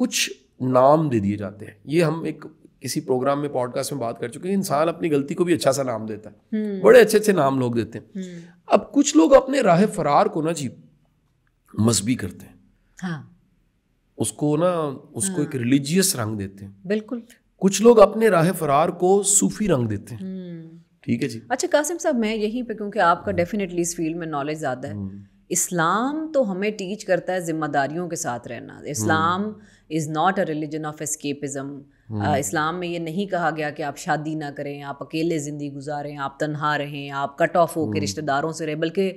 کچھ نام دے دیے جاتے ہیں. یہ ہم ایک کسی پروگرام میں پوڈ کاسٹ میں بات کر چکے ہیں. انسان اپنی غلطی کو بھی اچھا سا نام دیتا ہے, بڑے اچھے اچھے نام لوگ دیتے ہیں. اب کچھ لوگ اپنے راہ فرار کو نا جی مذہبی کرتے ہیں, ہاں اس کو ایک ریلیجیس رنگ دیتے ہیں. بالکل. کچھ لوگ اپنے راہ فرار کو صوفی رنگ دیتے ہیں. ٹھیک ہے جی. اچھا قاسم صاحب, میں یہیں پہ, کیونکہ آپ کا ڈیفینیٹلی اس فیلڈ میں نالج زیادہ ہے, اسلام تو ہمیں ٹیچ کرتا ہے ذمہ داریوں کے ساتھ رہنا. Islam is not a religion of escapism. اسلام میں یہ نہیں کہا گیا کہ آپ شادی نہ کریں, آپ اکیلے زندگی گزاریں, آپ تنہا رہیں, آپ کٹ آف ہو کے رشتہ داروں سے رہیں, بلکہ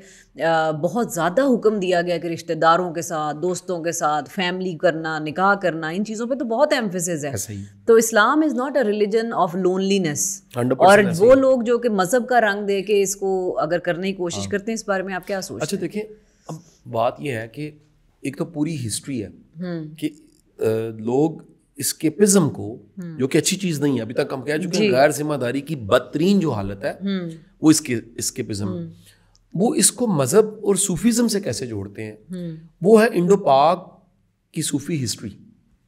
بہت زیادہ حکم دیا گیا کہ رشتہ داروں کے ساتھ, دوستوں کے ساتھ, فیملی کرنا, نکاح کرنا, ان چیزوں پہ تو بہت ایمفیسس ہے. تو Islam is not a religion of loneliness. اور وہ لوگ جو کہ مذہب کا رنگ دے کے اس کو اگر کرنے کی کوشش کرتے ہیں, اس بارے میں آپ کیا سوچتے ہیں؟ اچھا دیکھیں, اب بات یہ ہے کہ ایک تو پوری ہسٹری ہے کہ لوگ اسکیپزم کو, جو کہ اچھی چیز نہیں ہے, ابھی تک ہم کہہ چکے ہیں غیر ذمہ داری کی بدترین جو حالت ہے وہ اسکیپزم, وہ اس کو مذہب اور صوفیزم سے کیسے جوڑتے ہیں. وہ ہے انڈو پاک کی صوفی ہسٹری.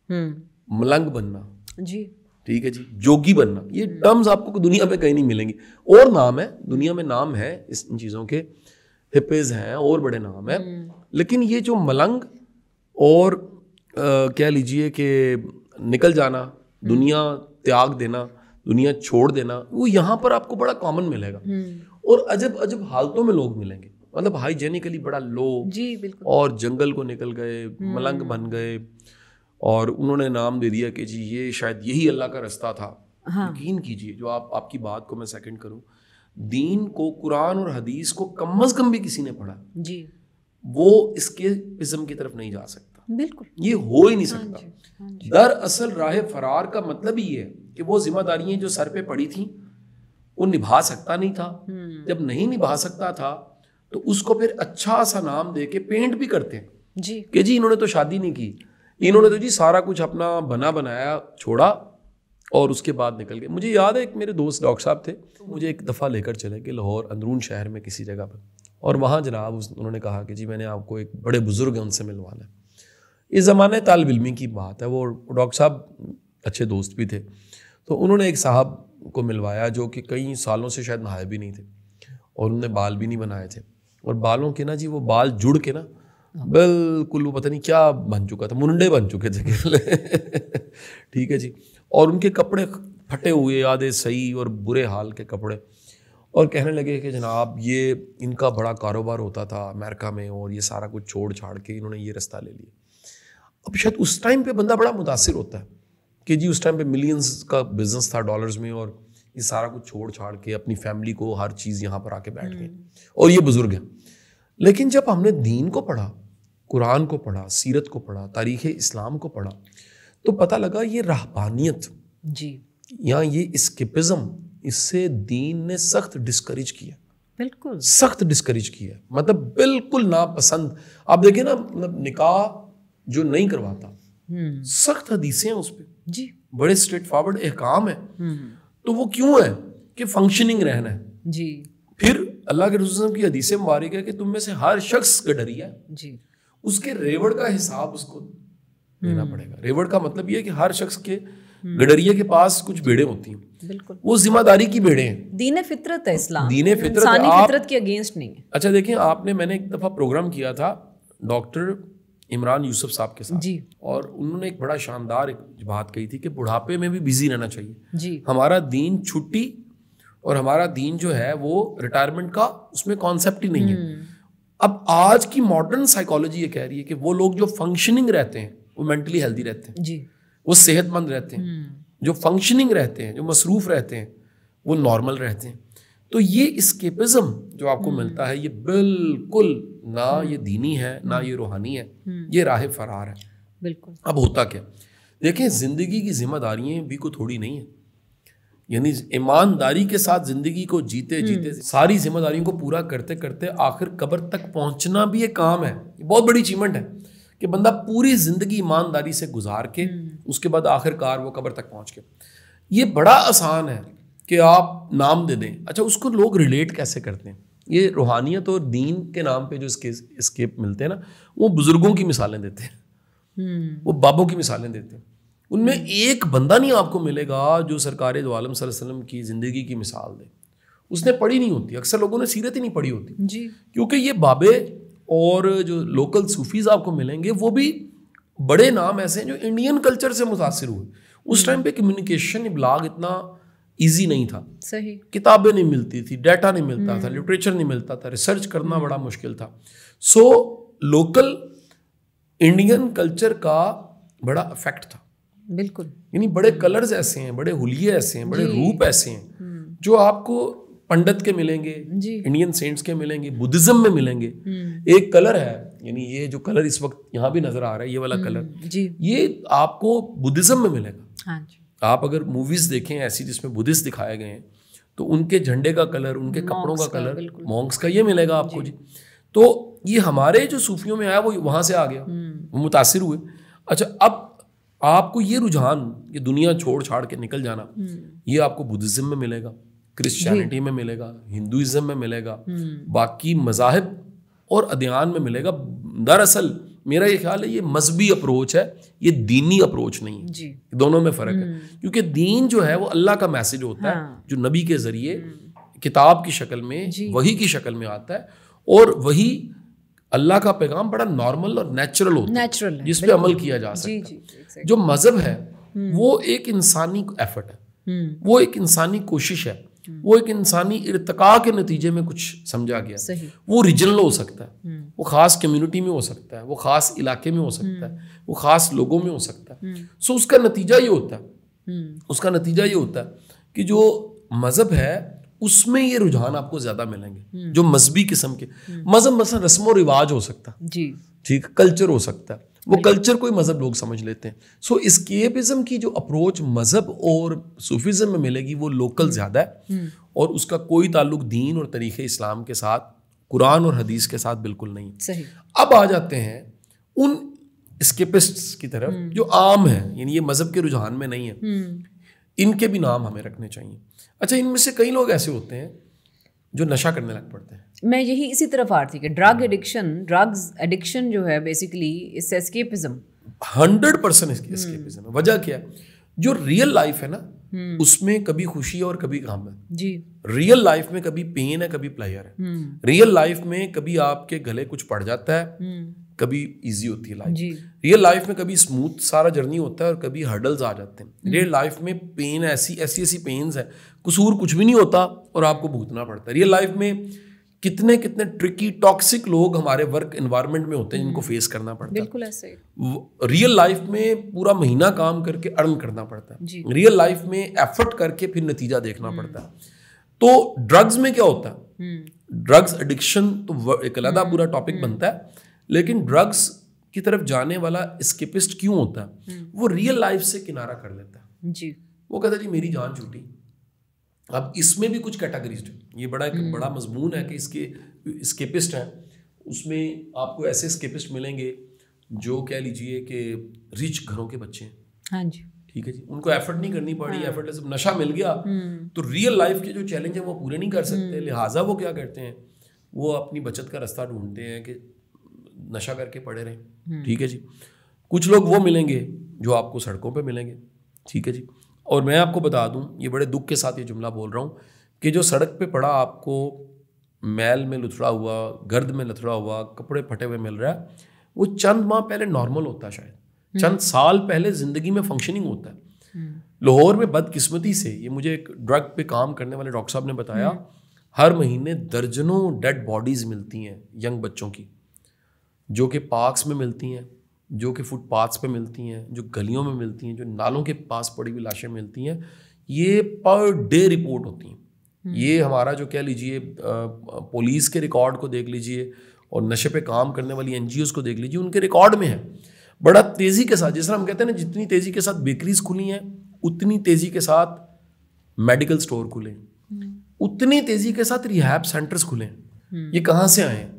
ملنگ بننا, جی ٹھیک ہے جی, جوگی بننا, یہ ٹرمز آپ کو دنیا پہ کہیں نہیں ملیں گی. اور نام ہے دنیا میں, نام ہے ان چیزوں کے, ہپز ہیں اور بڑے نام ہیں, لیکن یہ جو ملنگ اور کہہ لیجئے کہ نکل جانا, دنیا تیاگ دینا, دنیا چھوڑ دینا, وہ یہاں پر آپ کو بڑا کامن ملے گا. اور عجب عجب حالتوں میں لوگ ملیں گے, مطلب ہائیجینکلی بڑا لو, جی بالکل, اور جنگل کو نکل گئے, ملنگ بن گئے, اور انہوں نے نام دے دیا کہ جی یہ شاید یہی اللہ کا رستہ تھا. یقین کیجیے, جو آپ کی بات کو میں سیکنڈ کروں, دین کو, قرآن اور حدیث کو کم از کم بھی کسی نے پڑھا جی, وہ اسکیپزم کی طرف نہیں جا سکتا. بالکل, یہ ہو ہی نہیں سکتا. دراصل راہ فرار کا مطلب ہی ہے کہ وہ ذمہ داریاں جو سر پہ پڑی تھیں وہ نبھا سکتا نہیں تھا. جب نہیں نبھا سکتا تھا تو اس کو پھر اچھا سا نام دے کے پینٹ بھی کرتے ہیں جی کہ جی انہوں نے تو شادی نہیں کی, انہوں نے تو جی سارا کچھ اپنا بنایا چھوڑا اور اس کے بعد نکل گئے. مجھے یاد ہے ایک میرے دوست ڈاکٹر صاحب تھے, مجھے ایک دفعہ لے کر چلے کہ لاہور اندرون شہر میں کسی جگہ پر, اور وہاں جناب انہوں نے کہا کہ جی میں نے آپ کو ایک بڑے بزرگ ہیں ان سے ملوانا ہے. اس زمانے طالب علمی کی بات ہے, وہ ڈاکٹر صاحب اچھے دوست بھی تھے, تو انہوں نے ایک صاحب کو ملوایا جو کہ کئی سالوں سے شاید نہائے بھی نہیں تھے, اور انہوں نے بال بھی نہیں بنائے تھے, اور بالوں کے نا جی وہ بال جڑ کے نا بالکل وہ پتہ نہیں کیا بن چکا تھا, منڈے بن چکے تھے. ٹھیک ہے جی, اور ان کے کپڑے پھٹے ہوئے, آدھے صحیح اور برے حال کے کپڑے, اور کہنے لگے کہ جناب یہ ان کا بڑا کاروبار ہوتا تھا امریکہ میں, اور یہ سارا کچھ چھوڑ چھاڑ کے انہوں نے یہ رستہ لے لیا. اب شاید اس ٹائم پہ بندہ بڑا متاثر ہوتا ہے کہ جی اس ٹائم پہ ملینز کا بزنس تھا ڈالرز میں, اور یہ سارا کچھ چھوڑ چھاڑ کے اپنی فیملی کو, ہر چیز یہاں پر آ کے بیٹھ گئے, اور یہ بزرگ ہیں. لیکن جب ہم نے دین کو پڑھا, قرآن کو پڑھا, سیرت کو پڑھا, تاریخ اسلام کو پڑھا, تو پتہ لگا یہ رہبانیت جی یا یہ اسکیپزم, اس سے دین نے سخت ڈسکریج کیا, بالکل سخت ڈسکریج کیا, مطلب بالکل ناپسند. آپ دیکھیں نا, مطلب نکاح جو نہیں کرواتا, سخت حدیثیں ہیں اس پہ, جی بڑے اسٹریٹ فارورڈ احکام ہیں. تو وہ کیوں ہے کہ فنکشننگ رہنا ہے. جی پھر اللہ کے رسول کی حدیث مبارک ہے کہ تم میں سے ہر شخص گڈریا ہے, جی اس کے ریوڑ کا حساب اس کو دینا پڑے گا. ریوڑ کا مطلب یہ ہے کہ ہر شخص کے گڈریے کے پاس کچھ بھیڑیں ہوتی ہیں, بالکل وہ ذمہ داری کی بھیڑیں ہیں. دین فطرت ہے اسلام, دین فطرت, انسانی فطرت کے اگینسٹ نہیں ہے. اچھا دیکھیں, میں نے ایک دفعہ پروگرام کیا تھا ڈاکٹر عمران یوسف صاحب کے ساتھ, جی, اور انہوں نے ایک بڑا شاندار ایک بات کہی تھی کہ بڑھاپے میں بھی بزی رہنا چاہیے. جی, ہمارا دین چھٹی اور ہمارا دین جو ہے وہ ریٹائرمنٹ کا اس میں کانسیپٹ ہی نہیں ہے. اب آج کی ماڈرن سائیکالوجی یہ کہہ رہی ہے کہ وہ لوگ جو فنکشننگ رہتے ہیں وہ مینٹلی ہیلدی رہتے ہیں, جی, وہ صحت مند رہتے ہیں. جو فنکشننگ رہتے ہیں, جو مصروف رہتے ہیں, وہ نارمل رہتے ہیں. تو یہ اسکیپزم جو آپ کو ملتا ہے یہ بالکل نہ یہ دینی ہے نہ یہ روحانی ہے, یہ راہ فرار ہے. بالکل. اب ہوتا کیا, دیکھیں زندگی کی ذمہ داریاں بھی کوئی تھوڑی نہیں ہیں, یعنی ایمانداری کے ساتھ زندگی کو جیتے جیتے ساری ذمہ داریوں کو پورا کرتے کرتے آخر قبر تک پہنچنا بھی ایک کام ہے. یہ بہت بڑی اچیومنٹ ہے کہ بندہ پوری زندگی ایمانداری سے گزار کے اس کے بعد آخر کار وہ قبر تک پہنچ کے. یہ بڑا آسان ہے کہ آپ نام دے دیں. اچھا اس کو لوگ ریلیٹ کیسے کرتے ہیں؟ یہ روحانیت اور دین کے نام پہ جو اسکیپ ملتے ہیں نا, وہ بزرگوں کی مثالیں دیتے ہیں وہ بابوں کی مثالیں دیتے ہیں. ان میں ایک بندہ نہیں آپ کو ملے گا جو سرکار دو عالم صلی اللہ علیہ وسلم کی زندگی کی مثال دے. اس نے پڑھی نہیں ہوتی, اکثر لوگوں نے سیرت ہی نہیں پڑھی ہوتی جی, کیونکہ یہ بابے اور جو لوکل صوفیز آپ کو ملیں گے وہ بھی بڑے نام ایسے ہیں جو انڈین کلچر سے متاثر ہوئے. اس ٹائم پہ کمیونیکیشن ابلاغ اتنا ایزی نہیں تھا, صحیح, کتابیں نہیں ملتی تھی, ڈیٹا نہیں ملتا تھا, لٹریچر نہیں ملتا تھا, ریسرچ کرنا بڑا مشکل تھا. سو لوکل انڈین کلچر کا بڑا افیکٹ تھا. بالکل, یعنی بڑے کلرز ایسے ہیں, بڑے حلیے ایسے ہیں, بڑے روپ ایسے ہیں جو آپ کو پنڈت کے ملیں گے, انڈین سینٹس کے ملیں گے, بدھزم میں ملیں گے. ایک کلر ہے, یعنی یہ جو کلر اس وقت یہاں بھی نظر آ رہا ہے, یہ والا کلر, یہ آپ کو بدھزم میں ملے گا. آپ اگر موویز دیکھیں ایسی جس میں بدھسٹ دکھائے گئے ہیں تو ان کے جھنڈے کا کلر, ان کے کپڑوں کا کلر, مونکس کا, یہ ملے گا آپ کو. جی, تو یہ ہمارے جو صوفیوں میں آیا وہ وہاں سے آ گیا, وہ متاثر ہوئے. اچھا, اب آپ کو یہ رجحان, یہ دنیا چھوڑ چھاڑ کے نکل جانا, یہ آپ کو بدھزم میں ملے گا, کرسچینٹی میں ملے گا, ہندوازم میں ملے گا, باقی مذاہب اور ادیان میں ملے گا. دراصل میرا یہ خیال ہے یہ مذہبی اپروچ ہے, یہ دینی اپروچ نہیں ہے. جی, دونوں میں فرق ہے, کیونکہ دین جو ہے وہ اللہ کا میسج ہوتا ہے جو نبی کے ذریعے کتاب کی شکل میں, وحی کی شکل میں آتا ہے, اور وہی اللہ کا پیغام بڑا نارمل اور نیچرل ہوتا ہے جس پہ عمل کیا جا سکتا ہے. جو مذہب ہے وہ ایک انسانی ایفرٹ ہے, وہ ایک انسانی کوشش ہے, وہ ایک انسانی ارتقاء کے نتیجے میں کچھ سمجھا گیا. وہ ریجنل ہو سکتا ہے, وہ خاص کمیونٹی میں ہو سکتا ہے, وہ خاص علاقے میں ہو سکتا ہے, وہ خاص لوگوں میں ہو سکتا ہے. سو اس کا نتیجہ یہ ہوتا ہے, اس کا نتیجہ یہ ہوتا ہے کہ جو مذہب ہے اس میں یہ رجحان آپ کو زیادہ ملیں گے, جو مذہبی قسم کے مذہب, مثلا رسم و رواج ہو سکتا ہے, جی ٹھیک, کلچر ہو سکتا ہے, وہ کلچر کوئی مذہب لوگ سمجھ لیتے ہیں. سو اسکیپزم کی جو اپروچ مذہب اور صوفیزم میں ملے گی وہ لوکل زیادہ ہے, اور اس کا کوئی تعلق دین اور طریقہ اسلام کے ساتھ, قرآن اور حدیث کے ساتھ بالکل نہیں. صحیح. اب آ جاتے ہیں ان اسکیپسٹس کی طرف جو عام ہیں, یعنی یہ مذہب کے رجحان میں نہیں ہے, ان کے بھی نام ہمیں رکھنے چاہیے. اچھا, ان میں سے کئی لوگ ایسے ہوتے ہیں جو نشہ کرنے لگ پڑتے ہیں. میں یہی اسی طرف آ رہی تھی کہ ڈرگز ایڈکشن جو ہے بیسیکلی اس سے اسکیپزم 100% اسکیپزم ہے. وجہ کیا ہے, جو ریئل لائف ہے نا اس میں کبھی خوشی اور کبھی غم ہے. جی, ریئل لائف میں کبھی پین ہے, کبھی پلیئر ہے. ریئل لائف میں کبھی آپ کے گلے کچھ پڑ جاتا ہے, کبھی ایزی ہوتی ہے لائف. ریئل لائف میں کبھی اسموتھ سارا جرنی ہوتا ہے اور کبھی ہرڈلز آ جاتے ہیں. ریئل لائف میں پین ایسی پینز ہے, قصور کچھ بھی نہیں ہوتا اور آپ کو بھگتنا پڑتا ہے. ریئل لائف میں کتنے ٹرکی ٹاکسک لوگ ہمارے ورک انوائرمنٹ میں ہوتے ہیں جن کو فیس کرنا پڑتا ہے. بالکل ایسے. ریئل لائف میں پورا مہینہ کام کر کے ارن کرنا پڑتا ہے. ریئل لائف میں ایفرٹ کر کے پھر نتیجہ دیکھنا پڑتا ہے. تو ڈرگز میں کیا ہوتا ہے, ڈرگز ایڈکشن تو ایک علیحدہ پورا ٹاپک بنتا ہے, لیکن ڈرگز کی طرف جانے والا اسکیپسٹ کیوں ہوتا ہے, وہ ریئل لائف سے کنارہ کر لیتا ہے. جی, وہ کہتا ہے جی میری جان چھوٹی. اب اس میں بھی کچھ کیٹیگریز ہیں, یہ بڑا مضمون ہے کہ اس کے اسکیپسٹ ہیں. اس میں آپ کو ایسے اسکیپسٹ ملیں گے جو کہہ لیجئے کہ ریچ گھروں کے بچے ہیں. ہاں جی, ٹھیک ہے جی, ان کو ایفرٹ نہیں کرنی پڑی, ایفرٹ لیس نشہ مل گیا تو ریئل لائف کے جو چیلنج ہیں وہ پورے نہیں کر سکتے, لہٰذا وہ کیا کرتے ہیں, وہ اپنی بچت کا رستہ ڈھونڈتے ہیں کہ نشہ کر کے پڑے رہیں. ٹھیک ہے جی. کچھ لوگ وہ ملیں گے جو آپ کو سڑکوں پہ ملیں گے. ٹھیک ہے جی. اور میں آپ کو بتا دوں, یہ بڑے دکھ کے ساتھ یہ جملہ بول رہا ہوں کہ جو سڑک پہ پڑا آپ کو میل میں لتھڑا ہوا, گرد میں لتھڑا ہوا, کپڑے پھٹے ہوئے مل رہا ہے, وہ چند ماہ پہلے نارمل ہوتا ہے, شاید چند سال پہلے زندگی میں فنکشننگ ہوتا ہے. لاہور میں بدقسمتی سے, یہ مجھے ایک ڈرگ پہ کام کرنے والے ڈاکٹر صاحب نے بتایا, ہر مہینے درجنوں ڈیڈ باڈیز ملتی ہیں ینگ بچوں کی, جو کہ پارکس میں ملتی ہیں, جو کہ فٹ پاتھس پہ ملتی ہیں, جو گلیوں میں ملتی ہیں, جو نالوں کے پاس پڑی ہوئی لاشیں ملتی ہیں. یہ پر ڈے رپورٹ ہوتی ہیں. یہ ہمارا جو کہہ لیجیے پولیس کے ریکارڈ کو دیکھ لیجیے اور نشے پہ کام کرنے والی NGOs کو دیکھ لیجیے, ان کے ریکارڈ میں ہے. بڑا تیزی کے ساتھ, جس طرح ہم کہتے ہیں نا, جتنی تیزی کے ساتھ بیکریز کھلی ہیں اتنی تیزی کے ساتھ میڈیکل سٹور کھلے ہیں, اتنی تیزی کے ساتھ ریہیب سینٹرز کھلے ہیں. یہ کہاں سے آئے ہیں؟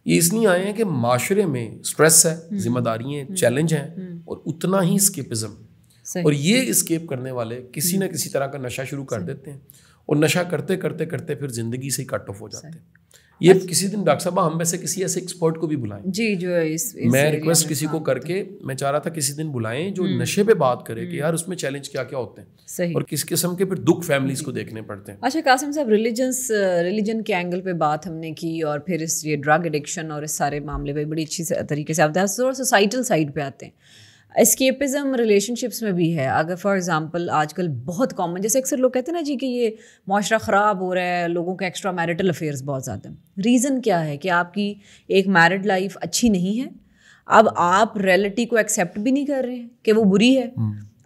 یہ اس لیے آئے ہیں کہ معاشرے میں سٹریس ہے, ذمہ داریاں ہیں, چیلنج ہیں, اور اتنا ہی اسکیپزم. اور یہ اسکیپ کرنے والے کسی نہ کسی طرح کا نشہ شروع کر دیتے ہیں, اور نشہ کرتے کرتے کرتے پھر زندگی سے ہی کٹ آف ہو جاتے ہیں. یہ کسی دن ڈاکٹر صاحب ہم میں سے کسی ایسے ایکسپرٹ کو بھی بلائیں جی جو میں ریکویسٹ کسی کو کر کے میں چاہ رہا تھا کسی دن بلائیں جو نشے پہ بات کرے کہ یار اس میں چیلنج کیا کیا ہوتے ہیں اور کس قسم کے پھر دکھ فیملیز کو دیکھنے پڑتے ہیں. اچھا قاسم صاحب ریلیجن کے اینگل پہ بات ہم نے کی اور پھر اس یہ ڈرگ ایڈکشن اور اس سارے معاملے پہ بڑی اچھی طریقے سے آپ سوسائٹل سائڈ پہ آتے ہیں. اسکیپزم ریلیشن شپس میں بھی ہے. اگر فار ایگزامپل آج کل بہت کامن جیسے اکثر لوگ کہتے ہیں نا جی کہ یہ معاشرہ خراب ہو رہا ہے, لوگوں کے ایکسٹرا میرٹل افیئرس بہت زیادہ ہیں. ریزن کیا ہے کہ آپ کی ایک میرڈ لائف اچھی نہیں ہے, اب آپ ریئلٹی کو ایکسیپٹ بھی نہیں کر رہے ہیں کہ وہ بری ہے,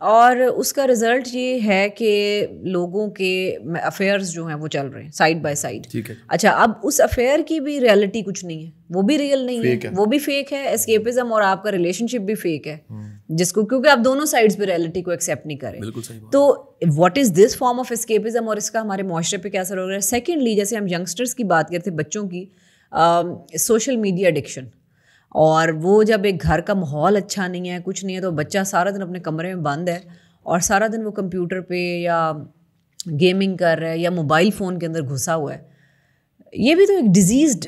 اور اس کا رزلٹ یہ ہے کہ لوگوں کے افیئرز جو ہیں وہ چل رہے ہیں سائڈ بائی سائڈ. اچھا اب اس افیئر کی بھی ریئلٹی کچھ نہیں ہے, وہ بھی ریئل نہیں ہے, وہ بھی فیک ہے. اسکیپزم اور آپ کا ریلیشن شپ بھی فیک ہے جس کو کیونکہ آپ دونوں سائڈس پہ ریئلٹی کو ایکسیپٹ نہیں کریں. تو what is this form of escapism اور اس کا ہمارے معاشرے پہ کیا اثر ہو رہا ہے. سیکنڈلی جیسے ہم ینگسٹرس کی بات کرتے ہیں, بچوں کی سوشل میڈیا ایڈکشن, اور وہ جب ایک گھر کا ماحول اچھا نہیں ہے کچھ نہیں ہے تو بچہ سارا دن اپنے کمرے میں بند ہے اور سارا دن وہ کمپیوٹر پہ یا گیمنگ کر رہا ہے یا موبائل فون کے اندر گھسا ہوا ہے. یہ بھی تو ایک ڈیزیزڈ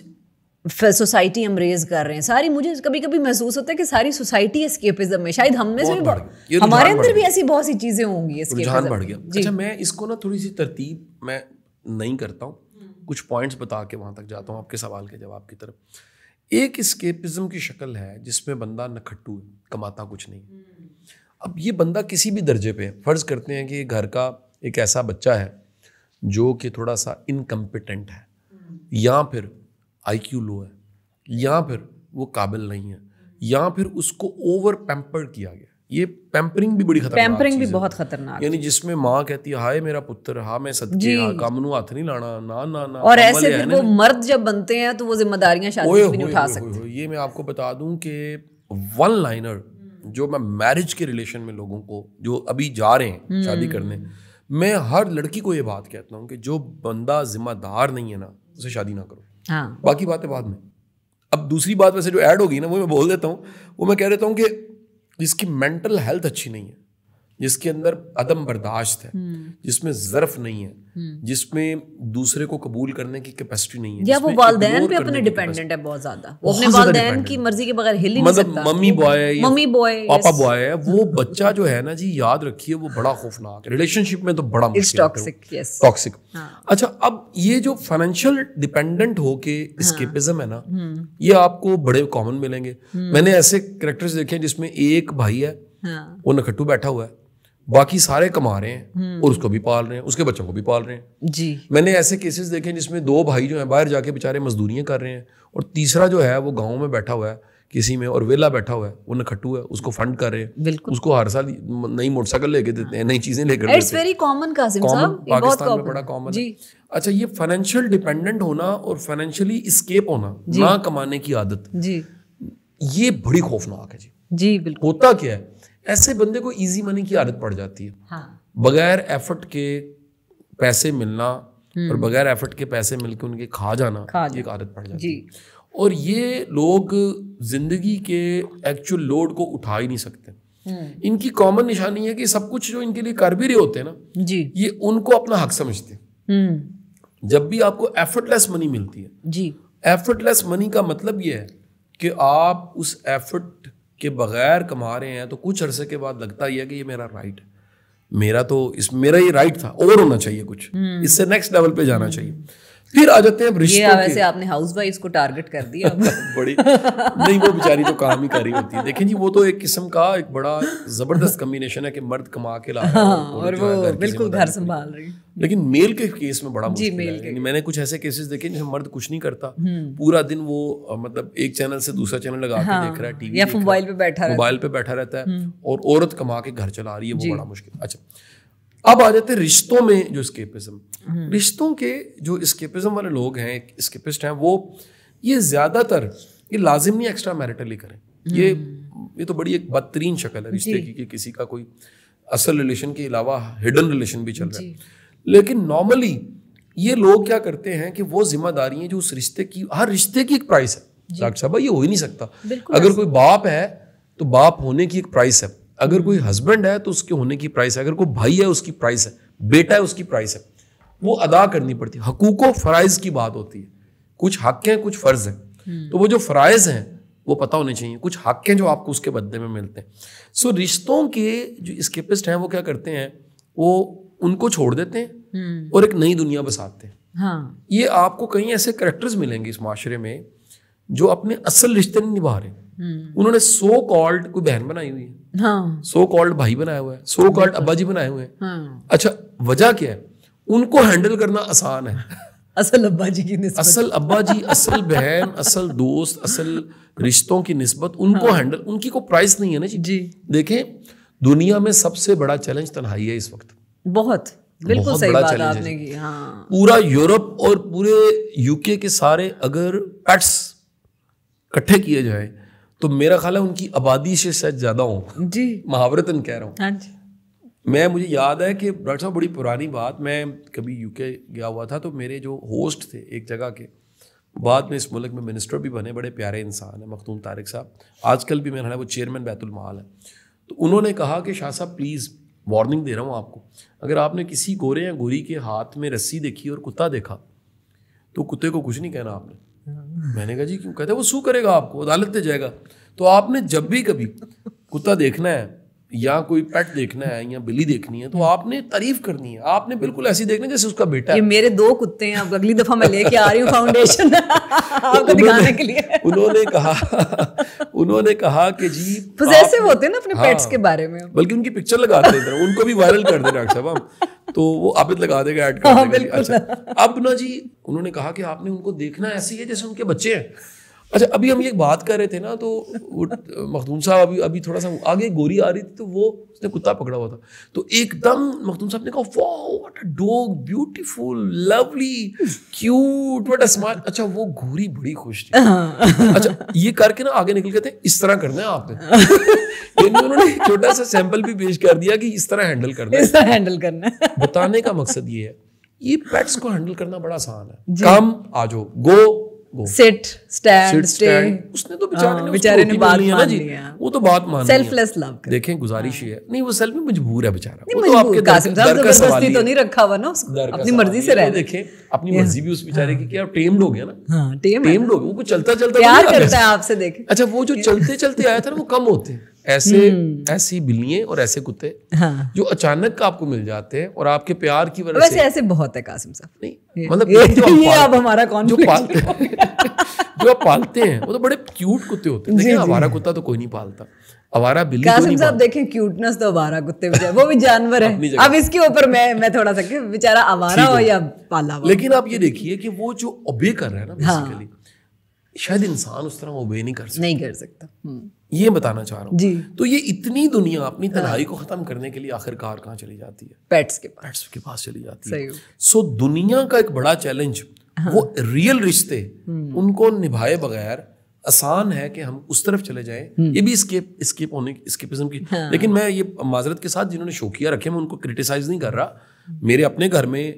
سوسائٹی ہم ریز کر رہے ہیں ساری. مجھے کبھی کبھی محسوس ہوتا ہے کہ ساری سوسائٹی اسکیپزم میں, شاید ہم میں سے بھی ہمارے اندر بھی ایسی بہت سی چیزیں ہوں گی. رجحان بڑھ گیا. اچھا میں اس کو نا تھوڑی سی ترتیب میں نہیں کرتا ہوں, کچھ پوائنٹس بتا کے وہاں تک جاتا ہوں آپ کے سوال کے جواب کی طرف. ایک اسکیپزم کی شکل ہے جس میں بندہ نکھٹو ہے, کماتا کچھ نہیں. اب یہ بندہ کسی بھی درجے پہ, فرض کرتے ہیں کہ گھر کا ایک ایسا بچہ ہے جو کہ تھوڑا سا انکمپیٹنٹ ہے, یا پھر آئی کیو لو ہے, یا پھر وہ قابل نہیں ہے, یا پھر اس کو اوور پیمپر کیا گیا. یہ پیمپرنگ بھی بڑی خطرناک, پیمپرنگ بھی بہت خطرناک, یعنی جس میں ماں کہتی ہے ہائے میرا پتر, ہاں میں صدقے, ہاں کامنو ہاتھ نہیں لانا, نہ اور ایسے پھر وہ مرد جب بنتے ہیں تو وہ ذمہ داریاں شادی بھی نہیں اٹھا سکتے. یہ میں آپ کو بتا دوں کہ ون لائنر جو میں میرج کے ریلیشن میں لوگوں کو جو ابھی جا رہے ہیں شادی کرنے, میں ہر لڑکی کو یہ بات کہتا ہوں کہ جو بندہ ذمہ دار نہیں ہے نا اسے شادی نہ کرو. باقی باتیں بعد میں. اب دوسری بات ویسے جو ایڈ ہوگی نا وہ میں بول دیتا ہوں, وہ میں کہہ دیتا ہوں کہ جس کی مینٹل ہیلتھ اچھی نہیں ہے, جس کے اندر عدم برداشت ہے, جس میں ظرف نہیں ہے, جس میں دوسرے کو قبول کرنے کی کیپیسٹی نہیں ہے, یا وہ والدین پہ اپنے ڈیپینڈنٹ ہے بہت زیادہ, وہ اپنے والدین کی مرضی کے بغیر ہل ہی نہیں سکتا. ممی بوائے پاپا بوائے ہے, وہ بچہ جو ہے نا جی یاد رکھیے وہ بڑا خوفناک ہے. ریلیشن شپ میں تو بڑا ٹاکسک. اچھا اب یہ جو فائنینشیل ڈیپینڈنٹ ہو کے اسکیپزم ہے نا, یہ آپ کو بڑے کامن ملیں گے. میں نے ایسے کریکٹرز دیکھے جس میں ایک بھائی ہے وہ نکھٹو بیٹھا ہوا ہے, باقی سارے کما رہے ہیں اور اس کو بھی پال رہے ہیں, اس کے بچوں کو بھی پال رہے ہیں. جی میں نے ایسے کیسز دیکھے جس میں دو بھائی جو ہیں باہر جا کے بیچارے مزدوریاں کر رہے ہیں, اور تیسرا جو ہے وہ گاؤں میں بیٹھا ہوا ہے کسی میں اور ویلا بیٹھا ہوا ہے, وہ نکھٹو ہے, اس کو فنڈ کر رہے ہیں, اس کو ہر سال نئی موٹر سائیکل لے کے دیتے ہیں, نئی چیزیں لے کر دیتے ہیں. اٹس ویری کامن قاسم صاحب, پاکستان میں بڑا کامن ہے. اچھا یہ فائنینشیل ڈیپینڈنٹ ہونا اور فائنینشیلی اسکیپ ہونا, نہ کمانے کی عادت, یہ بڑی خوفناک ہے. جی بالکل. ہوتا کیا ہے, ایسے بندے کو ایزی منی کی عادت پڑ جاتی ہے, بغیر ایفرٹ کے پیسے ملنا اور بغیر ایفرٹ کے پیسے مل کے ان کے کھا جانا, یہ ایک عادت پڑ جاتی ہے. اور یہ لوگ زندگی کے ایکچوئل لوڈ کو اٹھا ہی نہیں سکتے. ان کی کامن نشانی ہے کہ سب کچھ جو ان کے لیے کر بھی رہے ہوتے ہیں نا, یہ ان کو اپنا حق سمجھتے ہیں. جب بھی آپ کو ایفرٹ لیس منی ملتی ہے, ایفرٹ لیس منی کا مطلب یہ ہے کہ آپ اس ایفرٹ کے بغیر کما رہے ہیں تو کچھ عرصے کے بعد لگتا ہی ہے کہ یہ میرا رائٹ ہے, میرا یہ رائٹ تھا, اور ہونا چاہیے کچھ, اس سے نیکسٹ لیول پہ جانا چاہیے. پھر آ جاتے ہیں رشتوں کے. ویسے آپ نے ہاؤس وائفز کو ٹارگٹ کر دیا. بڑی نہیں, وہ بیچاری تو کام ہی کر رہی ہوتی ہے. دیکھیں جی وہ تو ایک قسم کا ایک بڑا زبردست کمبینیشن ہے کہ مرد کما کے لا رہا ہے اور وہ بالکل گھر سنبھال رہی. لیکن میل کے کیس میں بڑا مشکل ہے. یعنی میں نے کچھ ایسے کیسز دیکھے جس میں مرد کچھ نہیں کرتا, پورا دن وہ مطلب ایک چینل سے دوسرا چینل لگا کے دیکھ رہا ہے, ٹی وی, یا موبائل پہ بیٹھا رہتا ہے, اور عورت کما کے گھر چلا رہی ہے, وہ بڑا مشکل. اچھا اب آ جاتے ہیں رشتوں میں جو اسکیپزم. رشتوں کے جو اسکیپزم والے لوگ ہیں, اسکیپسٹ ہیں, وہ یہ زیادہ تر یہ لازم نہیں ایکسٹرا میرٹلی کریں. یہ تو بڑی ایک بدترین شکل ہے رشتے کی کہ کسی کا کوئی اصل ریلیشن کے علاوہ ہڈن ریلیشن بھی چل رہا ہے. لیکن نارملی یہ لوگ کیا کرتے ہیں کہ وہ ذمہ داری ہیں جو اس رشتے کی, ہر رشتے کی ایک پرائس ہے. ڈاکٹر صاحب یہ ہو ہی نہیں سکتا. اگر کوئی باپ ہے تو باپ ہونے کی ایک پرائس ہے, اگر کوئی ہسبینڈ ہے تو اس کے ہونے کی پرائس ہے, اگر کوئی بھائی ہے اس کی پرائس ہے, بیٹا ہے اس کی پرائس ہے, وہ ادا کرنی پڑتی ہے. حقوق و فرائض کی بات ہوتی ہے کچھ حق ہیں کچھ فرض ہیں. تو وہ جو فرائض ہیں وہ پتہ ہونے چاہیے, کچھ حق ہیں جو آپ کو اس کے بدلے میں ملتے ہیں. سو رشتوں کے جو اسکیپسٹ ہیں وہ کیا کرتے ہیں, وہ ان کو چھوڑ دیتے ہیں اور ایک نئی دنیا بساتے ہیں. یہ آپ کو کئی ایسے کریکٹرز ملیں گے اس معاشرے میں جو اپنے اصل رشتے نہیں نبھا رہے. انہوں نے سو کالڈ کوئی بہن بنائی ہوئی ہے, سو کالڈ بھائی بنایا ہوا ہے, سو کالڈ ابا جی بنائے ہوئے ہیں. اچھا وجہ کیا ہے؟ ان کو ہینڈل کرنا آسان ہے. اصل ابا جی کی نسبت, اصل ابا جی, اصل بہن, اصل دوست, اصل رشتوں کی نسبت ان کو ہینڈل, ان کی کوئی پرائس نہیں ہے نا جی. دیکھیں دنیا میں سب سے بڑا چیلنج تنہائی ہے اس وقت. بہت بالکل صحیح بات آپ نے کی. پورا یورپ اور پورے یو کے سارے اگر پیٹس اکٹھے کیے جائیں تو میرا خیال ہے ان کی آبادی سے شاید زیادہ ہوں جی, محاورتاً کہہ رہا ہوں. میں مجھے یاد ہے کہ ڈاکٹر صاحب بڑی پرانی بات, میں کبھی یو کے گیا ہوا تھا تو میرے جو ہوسٹ تھے ایک جگہ کے, بعد میں اس ملک میں منسٹر بھی بنے, بڑے پیارے انسان ہیں, مختوم طارق صاحب, آج کل بھی میرا خیال ہے وہ چیئرمین بیت المال ہے. تو انہوں نے کہا کہ شاہ صاحب پلیز وارننگ دے رہا ہوں آپ کو, اگر آپ نے کسی گورے یا گوری کے ہاتھ میں رسی دیکھی اور کتا دیکھا تو کتے کو کچھ نہیں کہنا آپ نے. میں نے کہا جی کیوں؟ کہتے وہ سو کرے گا آپ کو, عدالت میں جائے گا. تو آپ نے جب بھی کبھی کتا دیکھنا ہے یا کوئی پیٹ دیکھنا ہے یا بلی دیکھنی ہے تو آپ نے تعریف کرنی ہے, آپ نے بالکل ایسی دیکھنا جیسے اس کا بیٹا ہے. یہ میرے 2 کتے ہیں, اب اگلی دفعہ میں لے کے آ رہی ہوں فاؤنڈیشن آپ کو دکھانے کے لیے. انہوں نے کہا کہ جی پوزیسو ہوتے ہیں نا اپنے پیٹس کے بارے میں, بلکہ ان کی پکچر لگاتے ہیں, ان کو بھی وائرل کر دیں ڈاکٹر صاحب ہم, تو وہ عابد لگا دے گا, ایڈ کر دے گا. اچھا اب نا جی انہوں نے کہا کہ آپ نے ان کو دیکھنا ایسی ہے جیسے ان کے بچے ہیں. اچھا ابھی ہم یہ بات کر رہے تھے نا, تو مخدوم صاحب ابھی تھوڑا سا آگے گوری آ رہی تھی تو وہ اس نے کتا پکڑا ہوا تھا, تو ایک دم مخدوم صاحب نے کہا wow what a dog, beautiful, lovely, cute, what a smile. اچھا وہ گوری بڑی خوش تھی. اچھا یہ کر کے نا آگے نکل کے تھے اس طرح کرنا ہے آپ نے, یعنی انہوں نے چھوٹا سا سیمپل بھی پیش کر دیا کہ اس طرح ہینڈل کرنا ہے. بتانے کا مقصد یہ ہے یہ پیٹس کو ہینڈل کرنا بڑا آسان ہے. کم آ جاؤ, گو سٹ اسٹینڈ اسٹے, اس نے تو بیچارے نے بات مان لی, وہ تو بات مان لی. سیلف لیس لو. دیکھیں گزارش یہ ہے, نہیں وہ سیلف میں مجبور ہے بیچارہ, وہ تو آپ کے قاسم صاحب زبردستی تو نہیں رکھا ہوا نا, اپنی مرضی سے رہے. دیکھیں اپنی مرضی بھی اس بیچارے کی کیا, ٹیمڈ ہو گیا نا, ٹیمڈ ہو گیا, وہ چلتا پیار کرتا ہے آپ سے. دیکھیں اچھا وہ جو چلتے چلتے آیا تھا نا وہ کم ہوتے ہیں, ایسی بلیاں اور ایسے کتے جو اچانک آپ کو مل جاتے ہیں اور آپ کے پیار کی وجہ سے. ویسے ایسے بہت ہے قاسم صاحب, نہیں مطلب جو آپ پالتے ہیں وہ تو بڑے کیوٹ کتے ہوتے ہیں. دیکھیں آوارہ کتا تو کوئی نہیں پالتا, آوارہ بلی قاسم صاحب دیکھیں کیوٹنس تو آوارہ کتے وہ بھی جانور ہے. اب اس کے اوپر میں تھوڑا سا کہ بیچارہ آوارہ ہو یا پالا ہو, لیکن آپ یہ دیکھیے کہ وہ جو اوبے کر رہا ہے نا بیسیکلی, شاید انسان اس طرح اوبے نہیں کر سکتا. یہ بتانا چاہ رہا ہوں جی. تو یہ اتنی دنیا اپنی تنہائی کو ختم کرنے کے لیے آخر کار کہاں چلی جاتی ہے؟ پیٹس کے پاس چلی جاتی ہے. سو دنیا کا ایک بڑا چیلنج وہ ریئل رشتے ان کو نبھائے بغیر آسان ہے کہ ہم اس طرف چلے جائیں. یہ بھی اسکیپزم کی, لیکن میں یہ معذرت کے ساتھ جنہوں نے شوقیہ رکھے میں ان کو کرٹیسائز نہیں کر رہا. میرے اپنے گھر میں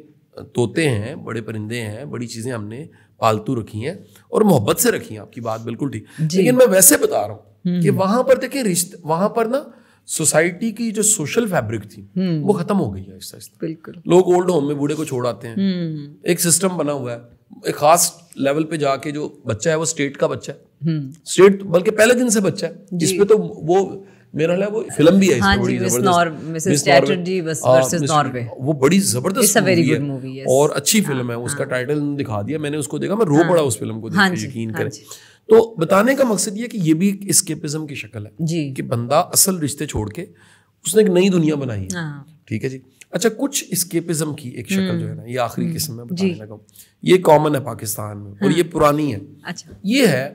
طوطے ہیں, بڑے پرندے ہیں, بڑی چیزیں ہم نے پالتو رکھی ہیں اور محبت سے رکھی ہیں. آپ کی بات بالکل ٹھیک, لیکن میں ویسے بتا رہا ہوں کہ وہاں پر دیکھیں رشتے, وہاں پر نا سوسائٹی کی جو سوشل فیبرک تھی وہ ختم ہو گئی ہے آہستہ آہستہ. بالکل لوگ اولڈ ہوم میں بوڑھے کو چھوڑ آتے ہیں, ایک سسٹم بنا ہوا ہے, ایک خاص لیول پہ جا کے جو بچہ ہے وہ اسٹیٹ کا بچہ ہے, اسٹیٹ بلکہ پہلے دن سے بچہ ہے, جس پہ تو وہ میرا خیال ہے وہ فلم بھی ہے وہ بڑی زبردست مووی ہے اور اچھی فلم ہے. اس کا ٹائٹل دکھا دیا میں نے, اس کو دیکھا, میں رو پڑا اس فلم کو دیکھ کے, یقین کریں. تو بتانے کا مقصد یہ کہ یہ بھی ایک اسکیپزم کی شکل ہے کہ بندہ اصل رشتے چھوڑ کے اس نے ایک نئی دنیا بنائی ہے. ٹھیک ہے جی. اچھا کچھ اسکیپزم کی ایک شکل جو ہے نا, یہ آخری قسم میں بتانے لگا ہوں, یہ کامن ہے پاکستان میں اور یہ پرانی ہے. یہ ہے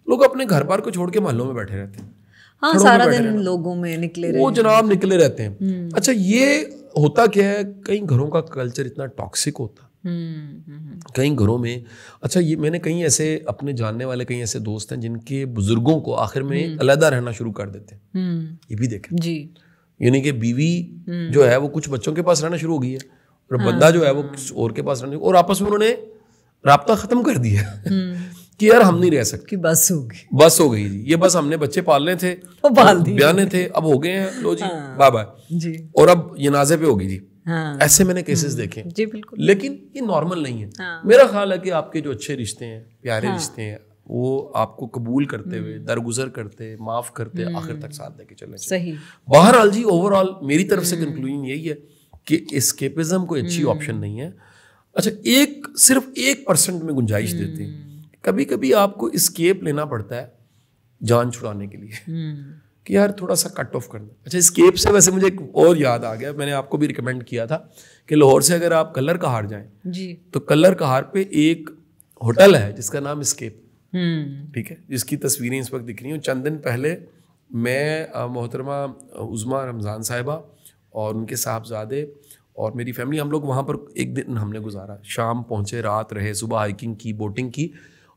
لوگ اپنے گھر بار کو چھوڑ کے محلوں میں بیٹھے رہتے ہیں, سارا دن لوگوں میں نکلے وہ جناب نکلے رہتے ہیں. اچھا یہ ہوتا کیا ہے, کئی گھروں کا کلچر اتنا ٹاکسک ہوتا کئی گھروں میں. اچھا یہ میں نے کہیں ایسے اپنے جاننے والے کئی ایسے دوست ہیں جن کے بزرگوں کو آخر میں علیحدہ رہنا شروع کر دیتے ہیں. یہ بھی دیکھیں جی, یعنی کہ بیوی جو ہے وہ کچھ بچوں کے پاس رہنا شروع ہو گئی ہے اور بندہ جو ہے وہ کسی اور کے پاس رہنا, اور آپس میں انہوں نے رابطہ ختم کر دیا کہ یار ہم نہیں رہ سکتے, بس ہو گئی جی, یہ بس ہم نے بچے پالنے تھے, بیانے تھے, اب ہو گئے ہیں, لو جی بائے بائے جی, اور اب جنازے پہ ہوگی جی, ایسے میں نے کیسز دیکھے. جی بالکل. لیکن یہ نارمل نہیں ہے. میرا خیال ہے کہ آپ کے جو اچھے رشتے ہیں, پیارے رشتے ہیں, وہ آپ کو قبول کرتے ہوئے, درگزر کرتے, معاف کرتے, آخر تک ساتھ لے کے چلیں. صحیح. بہرحال جی اوور آل میری طرف سے کنکلوژن یہی ہے کہ اسکیپزم کوئی اچھی آپشن نہیں ہے. اچھا صرف 1% میں گنجائش دیتے ہیں. کبھی کبھی آپ کو اسکیپ لینا پڑتا ہے جان چھڑانے کے لیے کہ یار تھوڑا سا کٹ آف کرنا. اچھا اسکیپ سے ویسے مجھے ایک اور یاد آ گیا, میں نے آپ کو بھی ریکمینڈ کیا تھا کہ لاہور سے اگر آپ کلر کہار جائیں جی تو کلر کہار پہ ایک ہوٹل ہے جس کا نام اسکیپ, ٹھیک ہے, جس کی تصویریں اس وقت دکھ رہی ہیں. چند دن پہلے میں محترمہ عظمیٰ رمضان صاحبہ اور ان کے صاحبزادے اور میری فیملی, ہم لوگ وہاں پر ایک دن ہم نے گزارا. شام پہنچے, رات رہے, صبح ہائکنگ کی, بوٹنگ کی,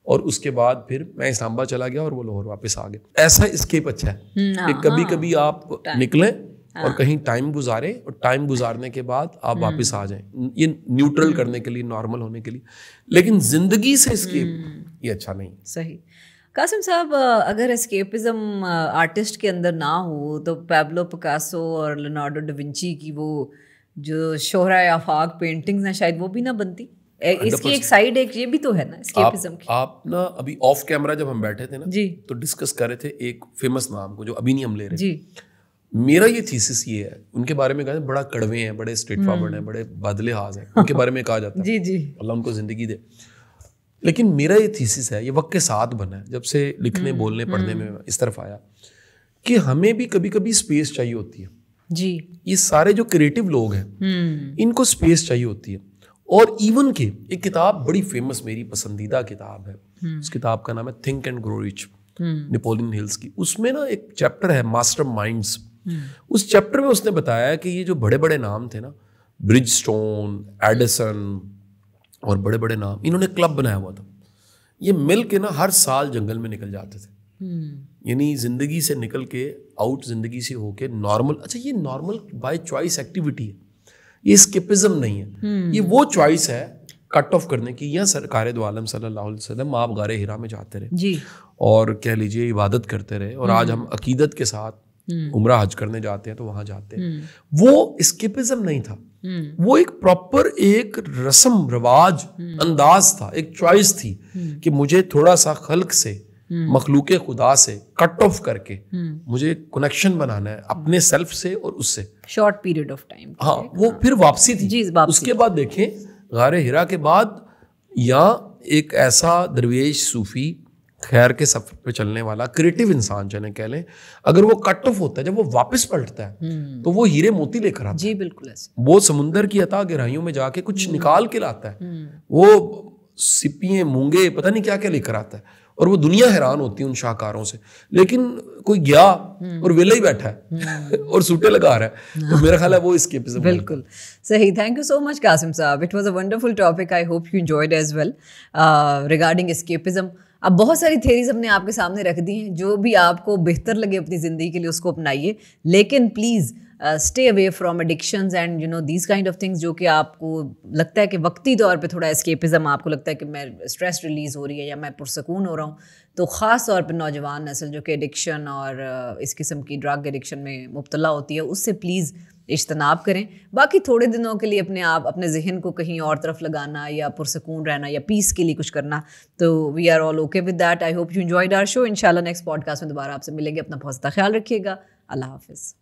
اور اس کے بعد پھر میں اسلام آباد چلا گیا اور وہ لاہور واپس آ گئے. ایسا اسکیپ اچھا ہے کہ کبھی کبھی آپ نکلیں اور کہیں ٹائم گزاریں, اور ٹائم گزارنے کے بعد آپ واپس آ جائیں, یہ نیوٹرل کرنے کے لیے, نارمل ہونے کے لیے. لیکن زندگی سے اسکیپ یہ اچھا نہیں. صحیح. قاسم صاحب, اگر اسکیپزم آرٹسٹ کے اندر نہ ہو تو پیبلو پکاسو اور لینارڈو ڈاونچی کی وہ جو شہرۂ آفاق پینٹنگز ہیں شاید وہ بھی نہ بنتی. اس کی ایک سائڈ ایک یہ بھی تو ہے نا اسکیپزم کی. آپ نا ابھی آف کیمرہ جب ہم بیٹھے تھے نا جی تو ڈسکس کر رہے تھے ایک فیمس نام کو جو ابھی نہیں ہم لے رہے. جی میرا یہ تھیسس یہ ہے, ان کے بارے میں کہا بڑا کڑوے ہیں, بڑے اسٹریٹ فارورڈ ہیں, بڑے بدلحاظ ہیں, ان کے بارے میں کہا جاتا ہے جی جی اللہ ان کو زندگی دے. لیکن میرا یہ تھیسس ہے, یہ وقت کے ساتھ بنا ہے, جب سے لکھنے بولنے پڑھنے میں اس طرف آیا, کہ ہمیں بھی کبھی کبھی اسپیس چاہیے ہوتی ہے. جی یہ سارے جو کریٹو لوگ ہیں ان کو اسپیس چاہیے ہوتی ہے. اور ایون کہ ایک کتاب بڑی فیمس, میری پسندیدہ کتاب ہے, اس کتاب کا نام ہے Think and Grow Rich, Napoleon Hill's کی. اس میں نا ایک چیپٹر ہے ماسٹر مائنڈس. اس چیپٹر میں اس نے بتایا کہ یہ جو بڑے بڑے نام تھے نا, برج اسٹون, ایڈیسن اور بڑے بڑے نام, انہوں نے کلب بنایا ہوا تھا. یہ مل کے نا ہر سال جنگل میں نکل جاتے تھے, یعنی زندگی سے نکل کے آؤٹ, زندگی سے ہو کے نارمل. اچھا یہ نارمل بائی چوائس ایکٹیویٹی ہے, یہ اسکیپزم نہیں ہے, یہ وہ چوائس ہے کٹ آف کرنے کی. یا سرکار دو عالم صلی اللہ علیہ وسلم آپ غار ہرا میں جاتے رہے جی اور کہہ لیجیے عبادت کرتے رہے, اور آج ہم عقیدت کے ساتھ عمرہ حج کرنے جاتے ہیں تو وہاں جاتے ہیں. وہ اسکیپزم نہیں تھا, وہ ایک پراپر ایک رسم رواج انداز تھا, ایک چوائس تھی کہ مجھے تھوڑا سا خلق سے, مخلوق خدا سے کٹ آف کر کے مجھے کنیکشن بنانا ہے اپنے سیلف سے اور اس سے. Short period of time. ہاں وہ پھر واپسی تھی. اس کے بعد دیکھیں غار ہرا کے بعد یا ایک ایسا درویش صوفی خیر کے سفر پہ چلنے والا کریٹو انسان چلیں کہہ لیں, اگر وہ کٹ آف ہوتا ہے, جب وہ واپس پلٹتا ہے تو وہ ہیرے موتی لے کر آتا ہے. جی بالکل ایسے. وہ سمندر کی عطا گہرائیوں میں جا کے کچھ نکال کے لاتا ہے, وہ سپیے مونگے پتہ نہیں کیا کیا لے کر آتا ہے, اور وہ دنیا حیران ہوتی ہے ان شاہکاروں سے. لیکن کوئی گیا اور ویلا ہی بیٹھا ہے اور سوٹے لگا رہا ہے, تو میرا خیال ہے وہ اسکیپزم. بالکل صحیح. Thank you so much Qasim صاحب, it was a wonderful topic. I hope you enjoyed as well regarding escapism. اب بہت ساری تھیریز ہم نے آپ کے سامنے رکھ دی ہیں, جو بھی آپ کو بہتر لگے اپنی زندگی کے لیے اس کو اپنائیے, لیکن please stay away from addictions and you know these kind of things جو کہ آپ کو لگتا ہے کہ وقتی طور پہ تھوڑا اسکیپزم, آپ کو لگتا ہے کہ میں اسٹریس ریلیز ہو رہی ہے یا میں پرسکون ہو رہا ہوں, تو خاص طور پہ نوجوان نسل جو کہ ایڈکشن اور اس قسم کی ڈرگ ایڈکشن میں مبتلا ہوتی ہے, اس سے پلیز اجتناب کریں. باقی تھوڑے دنوں کے لیے اپنے ذہن کو کہیں اور طرف لگانا یا پرسکون رہنا یا پیس کے لیے کچھ کرنا, تو we are all okay with that. I hope you enjoyed our show. انشاءاللہ نیکسٹ پوڈ کاسٹ میں دوبارہ آپ سے ملیں گے. اپنا بہت زیادہ خیال رکھیے گا. اللہ حافظ.